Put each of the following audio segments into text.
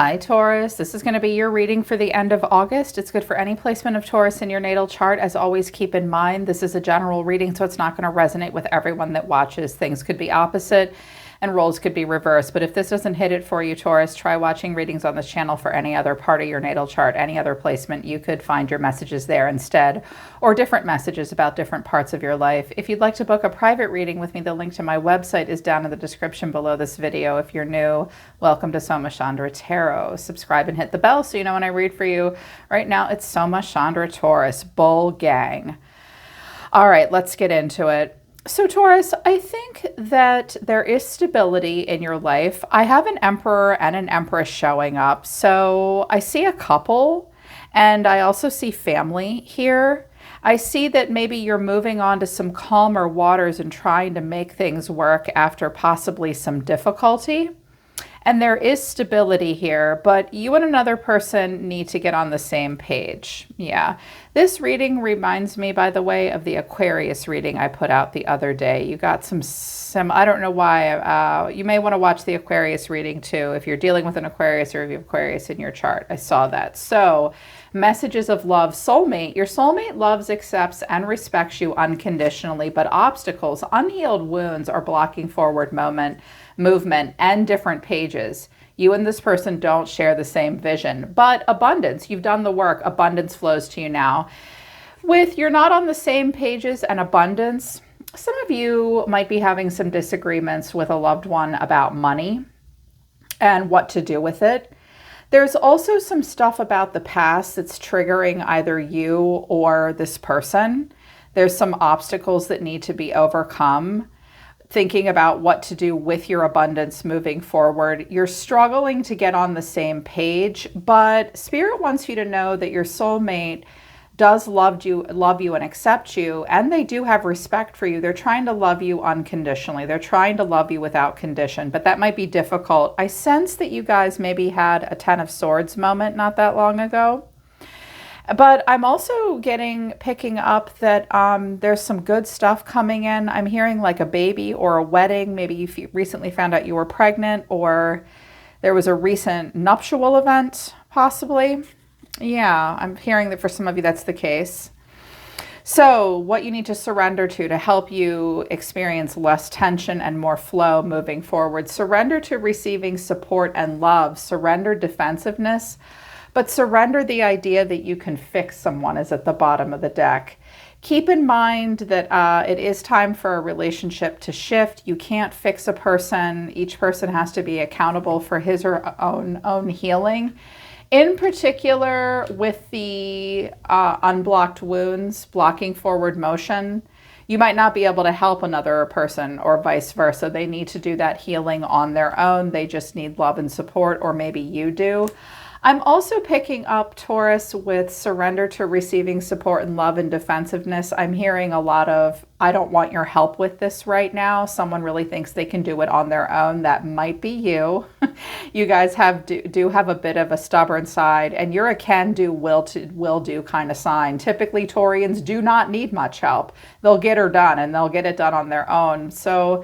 Hi Taurus, this is going to be your reading for the end of August. It's good for any placement of Taurus in your natal chart. As always, keep in mind this is a general reading, so it's not going to resonate with everyone that watches. Things could be opposite and roles could be reversed. But if this doesn't hit it for you, Taurus, try watching readings on this channel for any other part of your natal chart, any other placement. You could find your messages there instead, or different messages about different parts of your life. If you'd like to book a private reading with me, the link to my website is down in the description below this video. If you're new, welcome to Soma Chandra Tarot. Subscribe and hit the bell so you know when I read for you. Right now, it's Soma Chandra Taurus, Bull Gang. All right, let's get into it. So Taurus, I think that there is stability in your life. I have an Emperor and an Empress showing up. So I see a couple and I also see family here. I see that maybe you're moving on to some calmer waters and trying to make things work after possibly some difficulty. And there is stability here, but you and another person need to get on the same page. Yeah. This reading reminds me, by the way, of the Aquarius reading I put out the other day. You got some I don't know why. You may want to watch the Aquarius reading too if you're dealing with an Aquarius or if you have Aquarius in your chart. I saw that. So, messages of love. Soulmate. Your soulmate loves, accepts, and respects you unconditionally, but obstacles, unhealed wounds are blocking forward movement, and different pages. You and this person don't share the same vision, but abundance, you've done the work, abundance flows to you now. With you're not on the same pages and abundance, some of you might be having some disagreements with a loved one about money and what to do with it. There's also some stuff about the past that's triggering either you or this person. There's some obstacles that need to be overcome. Thinking about what to do with your abundance moving forward. You're struggling to get on the same page, but Spirit wants you to know that your soulmate does love you and accept you, and they do have respect for you. They're trying to love you unconditionally. They're trying to love you without condition, but that might be difficult. I sense that you guys maybe had a Ten of Swords moment not that long ago. But I'm also picking up that there's some good stuff coming in. I'm hearing like a baby or a wedding. Maybe you recently found out you were pregnant, or there was a recent nuptial event, possibly. Yeah, I'm hearing that for some of you that's the case. So what you need to surrender to help you experience less tension and more flow moving forward. Surrender to receiving support and love. Surrender defensiveness. But surrender the idea that you can fix someone is at the bottom of the deck. Keep in mind that it is time for a relationship to shift. You can't fix a person. Each person has to be accountable for his or own healing. In particular, with the unblocked wounds, blocking forward motion, you might not be able to help another person or vice versa. They need to do that healing on their own. They just need love and support, or maybe you do. I'm also picking up, Taurus, with surrender to receiving support and love and defensiveness. I'm hearing a lot of, I don't want your help with this right now. Someone really thinks they can do it on their own. That might be you. You guys do have a bit of a stubborn side, and you're a can-do, will-do kind of sign. Typically, Taurians do not need much help. They'll get her done, and they'll get it done on their own. So,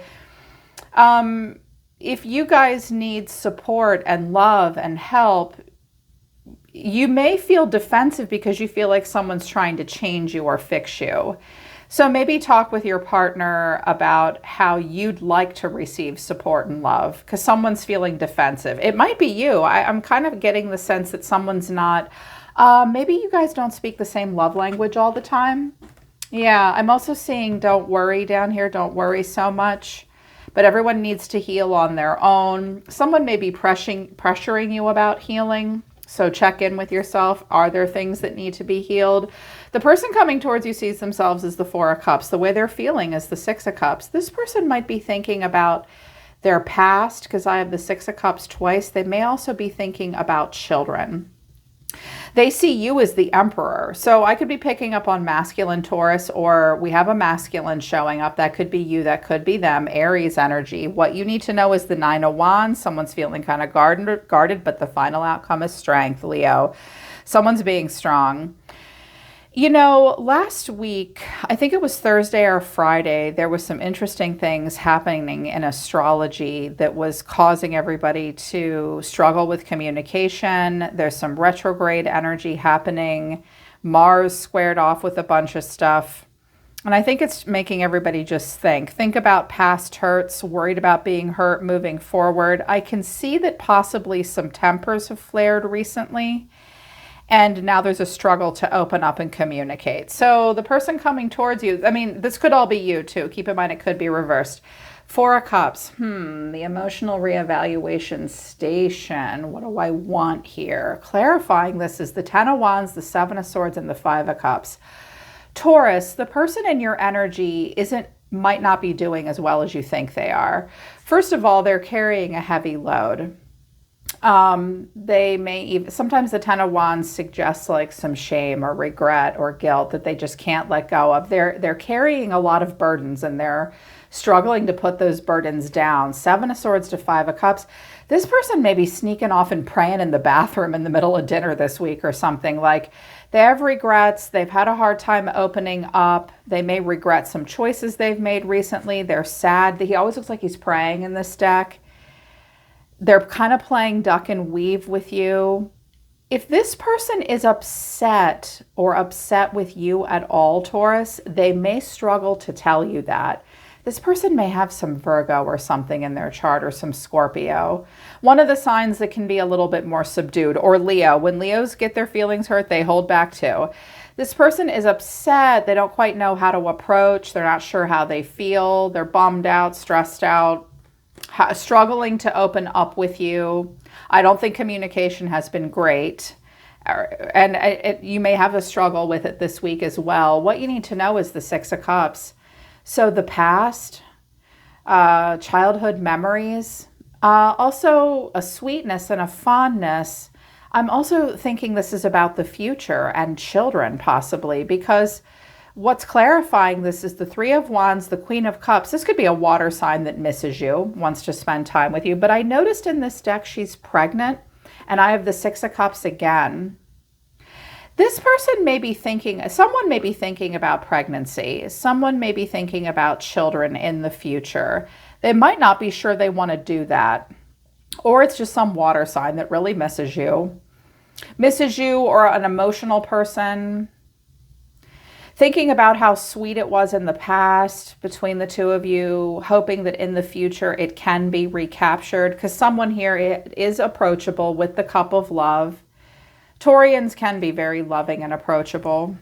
if you guys need support and love and help, you may feel defensive because you feel like someone's trying to change you or fix you. So maybe talk with your partner about how you'd like to receive support and love, because someone's feeling defensive. It might be you. I'm kind of getting the sense that someone's not, maybe you guys don't speak the same love language all the time. Yeah, I'm also seeing don't worry down here. Don't worry so much. But everyone needs to heal on their own. Someone may be pressuring you about healing. So check in with yourself. Are there things that need to be healed? The person coming towards you sees themselves as the Four of Cups. The way they're feeling is the Six of Cups. This person might be thinking about their past, because I have the Six of Cups twice. They may also be thinking about children. They see you as the Emperor. So I could be picking up on masculine Taurus, or we have a masculine showing up. That could be you, that could be them, Aries energy. What you need to know is the Nine of Wands. Someone's feeling kind of guarded, but the final outcome is strength, Leo. Someone's being strong. You know, last week, I think it was Thursday or Friday, there was some interesting things happening in astrology that was causing everybody to struggle with communication. There's some retrograde energy happening. Mars squared off with a bunch of stuff. And I think it's making everybody just think about past hurts, worried about being hurt moving forward. I can see that possibly some tempers have flared recently. And now there's a struggle to open up and communicate. So the person coming towards you, I mean, this could all be you too. Keep in mind it could be reversed. Four of Cups. The emotional reevaluation station. What do I want here? Clarifying this is the Ten of Wands, the Seven of Swords, and the Five of Cups. Taurus, the person in your energy might not be doing as well as you think they are. First of all, they're carrying a heavy load. They may even, sometimes the Ten of Wands suggests like some shame or regret or guilt that they just can't let go of. They're carrying a lot of burdens and they're struggling to put those burdens down. Seven of Swords to Five of Cups. This person may be sneaking off and praying in the bathroom in the middle of dinner this week or something. Like they have regrets. They've had a hard time opening up. They may regret some choices they've made recently. They're sad. He always looks like he's praying in this deck. They're kind of playing duck and weave with you. If this person is upset with you at all, Taurus, they may struggle to tell you that. This person may have some Virgo or something in their chart or some Scorpio. One of the signs that can be a little bit more subdued, or Leo. When Leos get their feelings hurt, they hold back too. This person is upset. They don't quite know how to approach. They're not sure how they feel. They're bummed out, stressed out, struggling to open up with you. I don't think communication has been great. And you may have a struggle with it this week as well. What you need to know is the Six of Cups. So the past, childhood memories, also a sweetness and a fondness. I'm also thinking this is about the future and children possibly, because what's clarifying this is the Three of Wands, the Queen of Cups. This could be a water sign that misses you, wants to spend time with you. But I noticed in this deck she's pregnant, and I have the Six of Cups again. This person may be thinking, someone may be thinking about pregnancy. Someone may be thinking about children in the future. They might not be sure they want to do that. Or it's just some water sign that really misses you. Misses you, or an emotional person. Thinking about how sweet it was in the past between the two of you, hoping that in the future it can be recaptured, because someone here is approachable with the Cup of Love. Taurians can be very loving and approachable,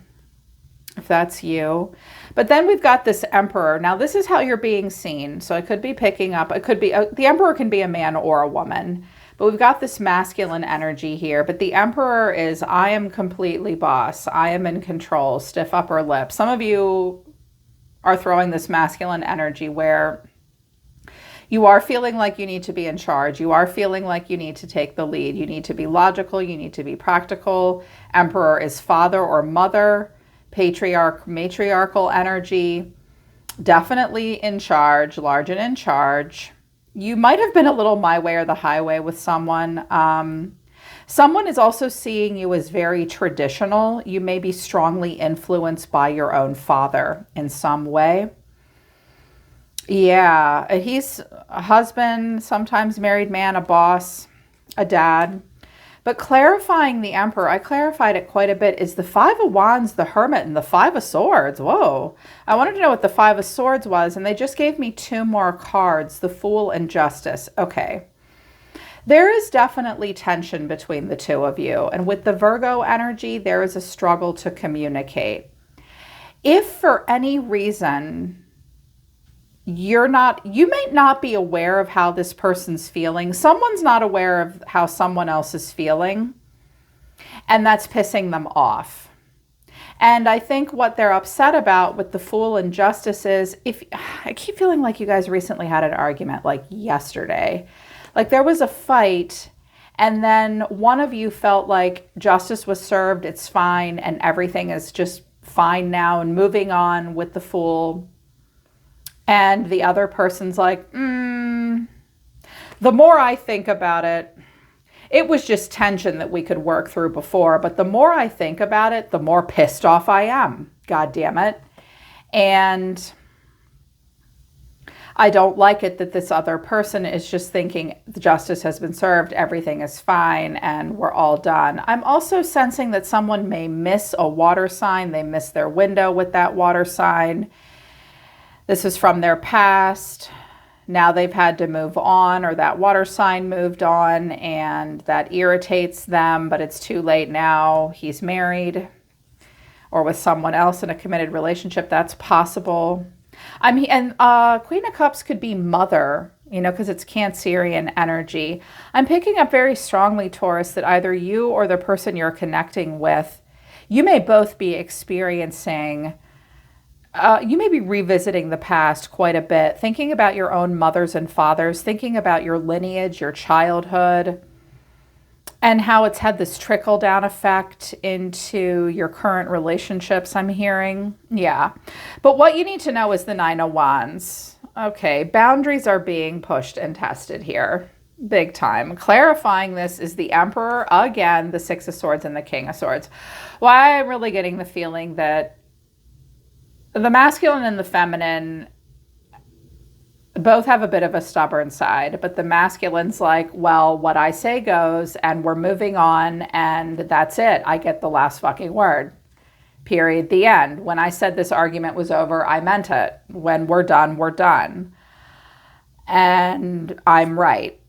if that's you. But then we've got this Emperor. Now, this is how you're being seen. So I could be picking up, it could be, the Emperor can be a man or a woman. But we've got this masculine energy here. But the Emperor is, I am completely boss. I am in control, stiff upper lip. Some of you are throwing this masculine energy where you are feeling like you need to be in charge. You are feeling like you need to take the lead. You need to be logical. You need to be practical. Emperor is father or mother, matriarchal energy. Definitely in charge, large and in charge. You might have been a little my way or the highway with someone. Someone is also seeing you as very traditional. You may be strongly influenced by your own father in some way. Yeah, he's a husband, sometimes married man, a boss, a dad. But clarifying the Emperor, I clarified it quite a bit, is the Five of Wands, the Hermit, and the Five of Swords. Whoa. I wanted to know what the Five of Swords was, and they just gave me two more cards, the Fool and Justice. Okay. There is definitely tension between the two of you. And with the Virgo energy, there is a struggle to communicate. If for any reason you may not be aware of how this person's feeling. Someone's not aware of how someone else is feeling, and that's pissing them off. And I think what they're upset about with the Fool and Justice is, I keep feeling like you guys recently had an argument, like yesterday. Like there was a fight, and then one of you felt like justice was served, it's fine, and everything is just fine now, and moving on with the Fool. And the other person's like, the more I think about it, it was just tension that we could work through before. But the more I think about it, the more pissed off I am. God damn it. And I don't like it that this other person is just thinking the justice has been served, everything is fine, and we're all done. I'm also sensing that someone may miss a water sign. They miss their window with that water sign. This is from their past. Now they've had to move on, or that water sign moved on, and that irritates them, but it's too late now. He's married or with someone else in a committed relationship. That's possible. And Queen of Cups could be mother, you know, because it's Cancerian energy. I'm picking up very strongly, Taurus, that either you or the person you're connecting with, you may both be experiencing, you may be revisiting the past quite a bit, thinking about your own mothers and fathers, thinking about your lineage, your childhood, and how it's had this trickle-down effect into your current relationships, I'm hearing. Yeah. But what you need to know is the Nine of Wands. Okay, boundaries are being pushed and tested here. Big time. Clarifying this is the Emperor, again, the Six of Swords and the King of Swords. Why I'm really getting the feeling that the masculine and the feminine both have a bit of a stubborn side, but the masculine's like, well, what I say goes, and we're moving on, and that's it. I get the last fucking word. Period. The end. When I said this argument was over, I meant it. When we're done, we're done. And I'm right.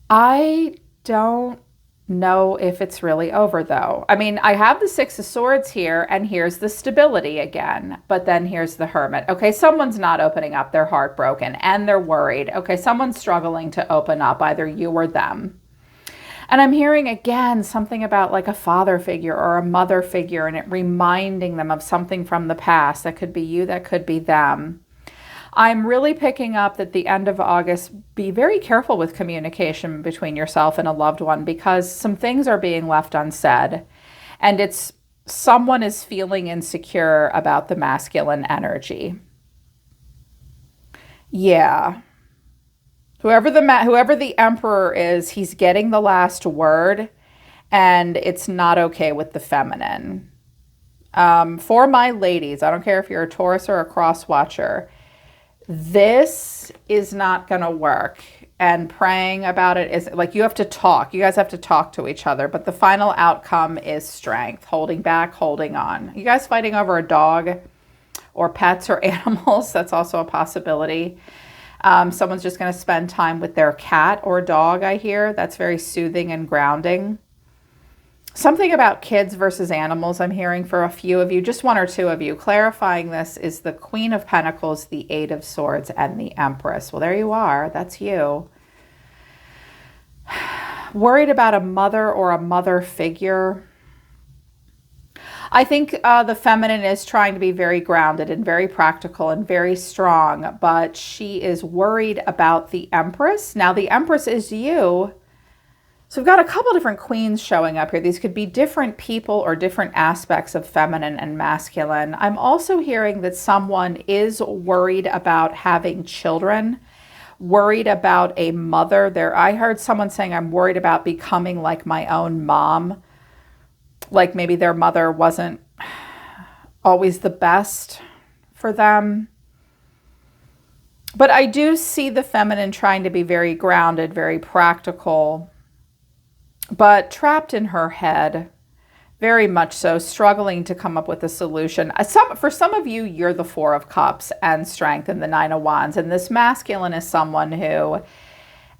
I don't know if it's really over, though. I mean, I have the Six of Swords here, and here's the stability again, but then here's the Hermit. Okay, someone's not opening up. They're heartbroken and they're worried. Okay, someone's struggling to open up, either you or them. And I'm hearing again something about like a father figure or a mother figure, and it reminding them of something from the past. That could be you, that could be them. I'm really picking up that the end of August, be very careful with communication between yourself and a loved one, because some things are being left unsaid, and it's someone is feeling insecure about the masculine energy. Yeah. Whoever the Emperor is, he's getting the last word, and it's not okay with the feminine. For my ladies, I don't care if you're a Taurus or a cross watcher, this is not going to work. And praying about it is like, you have to talk. You guys have to talk to each other. But the final outcome is strength, holding back, holding on. You guys fighting over a dog or pets or animals? That's also a possibility. Someone's just going to spend time with their cat or dog, I hear. That's very soothing and grounding. Something about kids versus animals I'm hearing for a few of you, just one or two of you. Clarifying this is the Queen of Pentacles, the Eight of Swords, and the Empress. Well, there you are. That's you. Worried about a mother or a mother figure. I think the feminine is trying to be very grounded and very practical and very strong, but she is worried about the Empress. Now, the Empress is you. So we've got a couple different queens showing up here. These could be different people or different aspects of feminine and masculine. I'm also hearing that someone is worried about having children, worried about a mother. I heard someone saying, I'm worried about becoming like my own mom. Like maybe their mother wasn't always the best for them. But I do see the feminine trying to be very grounded, very practical, but trapped in her head, very much so, struggling to come up with a solution. For some of you, you're the Four of Cups and Strength and the Nine of Wands. And this masculine is someone who,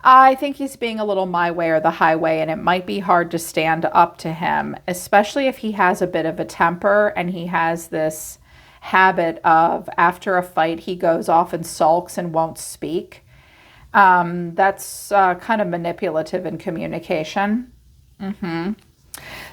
I think he's being a little my way or the highway, and it might be hard to stand up to him, especially if he has a bit of a temper and he has this habit of, after a fight, he goes off and sulks and won't speak. That's kind of manipulative in communication.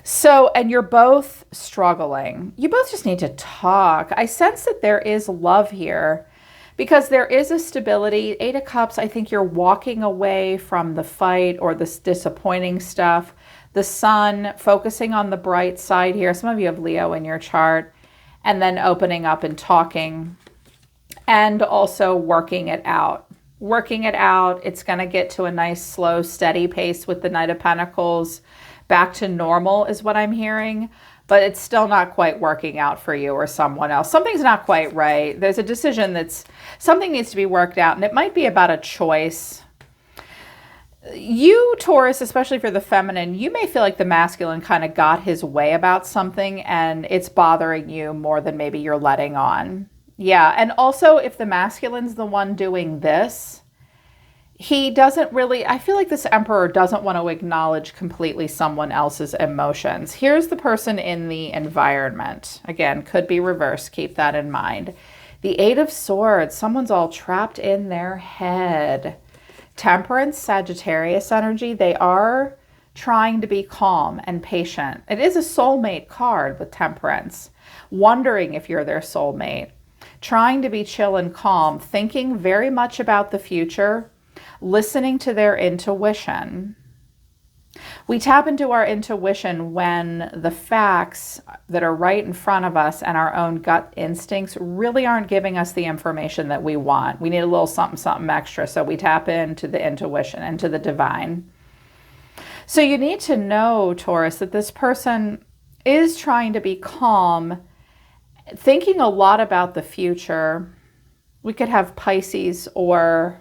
So, and you're both struggling. You both just need to talk. I sense that there is love here because there is a stability. Eight of Cups, I think you're walking away from the fight or this disappointing stuff. The Sun, focusing on the bright side here. Some of you have Leo in your chart. And then opening up and talking and also working it out. working it out. It's going to get to a nice, slow, steady pace with the Knight of Pentacles. Back to normal is what I'm hearing, but it's still not quite working out for you or someone else. Something's not quite right. There's a decision something needs to be worked out, and it might be about a choice. You, Taurus, especially for the feminine, you may feel like the masculine kind of got his way about something and it's bothering you more than maybe you're letting on. Yeah, and also if the masculine's the one doing this, he doesn't really, I feel like this Emperor doesn't want to acknowledge completely someone else's emotions. Here's the person in the environment. Again, could be reversed. Keep that in mind. The Eight of Swords. Someone's all trapped in their head. Temperance, Sagittarius energy. They are trying to be calm and patient. It is a soulmate card with Temperance. Wondering if you're their soulmate. Trying to be chill and calm. Thinking very much about the future. Listening to their intuition. We tap into our intuition when the facts that are right in front of us and our own gut instincts really aren't giving us the information that we want. We need a little something, something extra. So we tap into the intuition, into the divine. So you need to know, Taurus, that this person is trying to be calm, thinking a lot about the future. We could have Pisces or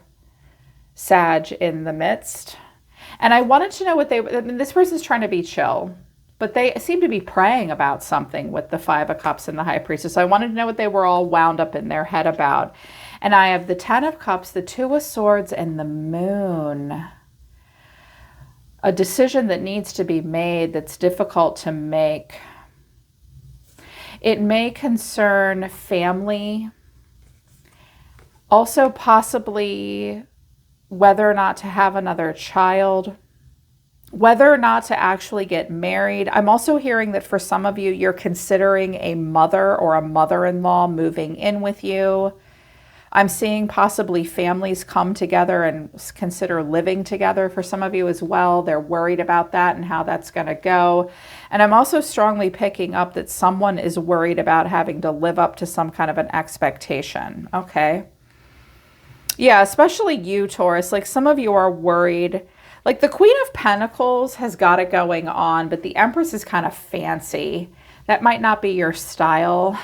Sag in the midst. And I wanted to know what this person's trying to be chill, but they seem to be praying about something with the Five of Cups and the High Priestess. So I wanted to know what they were all wound up in their head about. And I have the Ten of Cups, the Two of Swords, and the Moon. A decision that needs to be made that's difficult to make. It may concern family, also possibly whether or not to have another child, whether or not to actually get married. I'm also hearing that for some of you, you're considering a mother or a mother-in-law moving in with you. I'm seeing possibly families come together and consider living together for some of you as well. They're worried about that and how that's going to go. And I'm also strongly picking up that someone is worried about having to live up to some kind of an expectation. Okay. Yeah, especially you, Taurus. Like some of you are worried. Like the Queen of Pentacles has got it going on, but the Empress is kind of fancy. That might not be your style.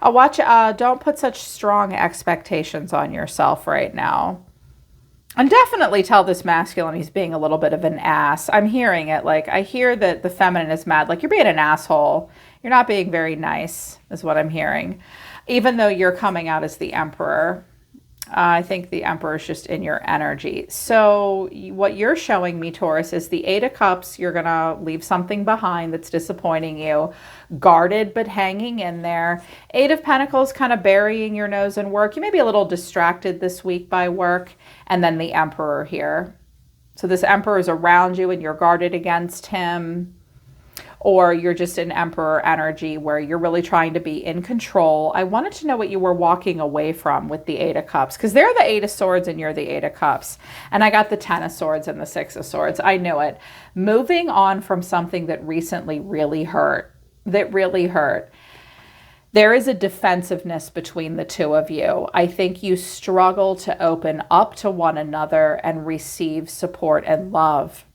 Don't put such strong expectations on yourself right now. And definitely tell this masculine he's being a little bit of an ass. I'm hearing it. Like I hear that the feminine is mad. Like you're being an asshole. You're not being very nice is what I'm hearing. Even though you're coming out as the Emperor. I think the Emperor is just in your energy. So what you're showing me, Taurus, is the Eight of Cups. You're going to leave something behind that's disappointing you. Guarded, but hanging in there. Eight of Pentacles kind of burying your nose in work. You may be a little distracted this week by work. And then the Emperor here. So this Emperor is around you and you're guarded against him. Or you're just in Emperor energy where you're really trying to be in control. I wanted to know what you were walking away from with the Eight of Cups, because they're the Eight of Swords and you're the Eight of Cups. And I got the Ten of Swords and the Six of Swords. I knew it. Moving on from something that recently really hurt. There is a defensiveness between the two of you. I think you struggle to open up to one another and receive support and love.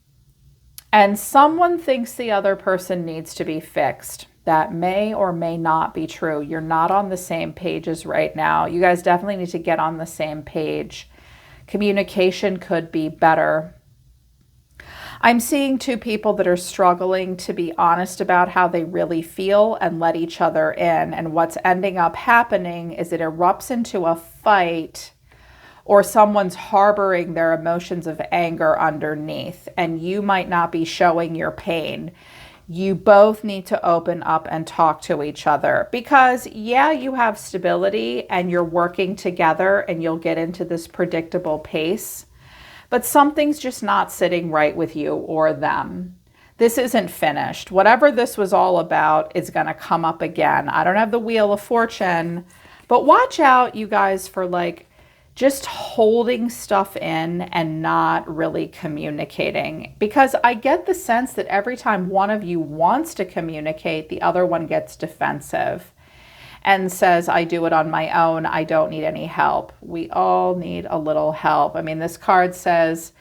And someone thinks the other person needs to be fixed. That may or may not be true. You're not on the same pages right now. You guys definitely need to get on the same page. Communication could be better. I'm seeing two people that are struggling to be honest about how they really feel and let each other in. And what's ending up happening is it erupts into a fight, or someone's harboring their emotions of anger underneath, and you might not be showing your pain. You both need to open up and talk to each other, because yeah, you have stability and you're working together and you'll get into this predictable pace, but something's just not sitting right with you or them. This isn't finished. Whatever this was all about is going to come up again. I don't have the Wheel of Fortune, but watch out, you guys, for like just holding stuff in and not really communicating, because I get the sense that every time one of you wants to communicate, the other one gets defensive. and says, I do it on my own. I don't need any help. We all need a little help. I mean, this card says,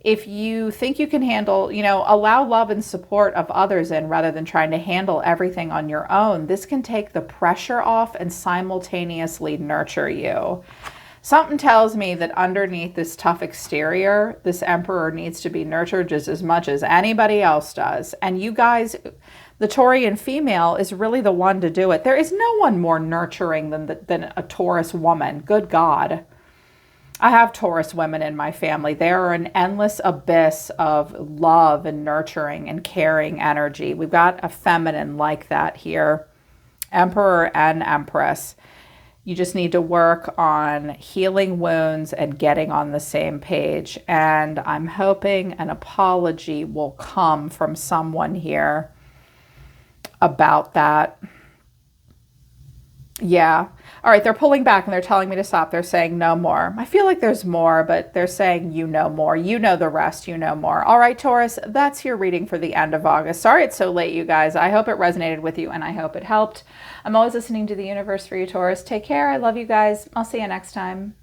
if you think you can handle, allow love and support of others in rather than trying to handle everything on your own, this can take the pressure off and simultaneously nurture you. Something tells me that underneath this tough exterior, this Emperor needs to be nurtured just as much as anybody else does. And you guys, the Taurian female is really the one to do it. There is no one more nurturing than a Taurus woman. Good God. I have Taurus women in my family. They are an endless abyss of love and nurturing and caring energy. We've got a feminine like that here. Emperor and Empress. You just need to work on healing wounds and getting on the same page. And I'm hoping an apology will come from someone here about that. Yeah. All right. They're pulling back and they're telling me to stop. They're saying no more. I feel like there's more, but they're saying you know more. You know the rest. You know more. All right, Taurus, that's your reading for the end of August. Sorry it's so late, you guys. I hope it resonated with you and I hope it helped. I'm always listening to the universe for you, Taurus. Take care. I love you guys. I'll see you next time.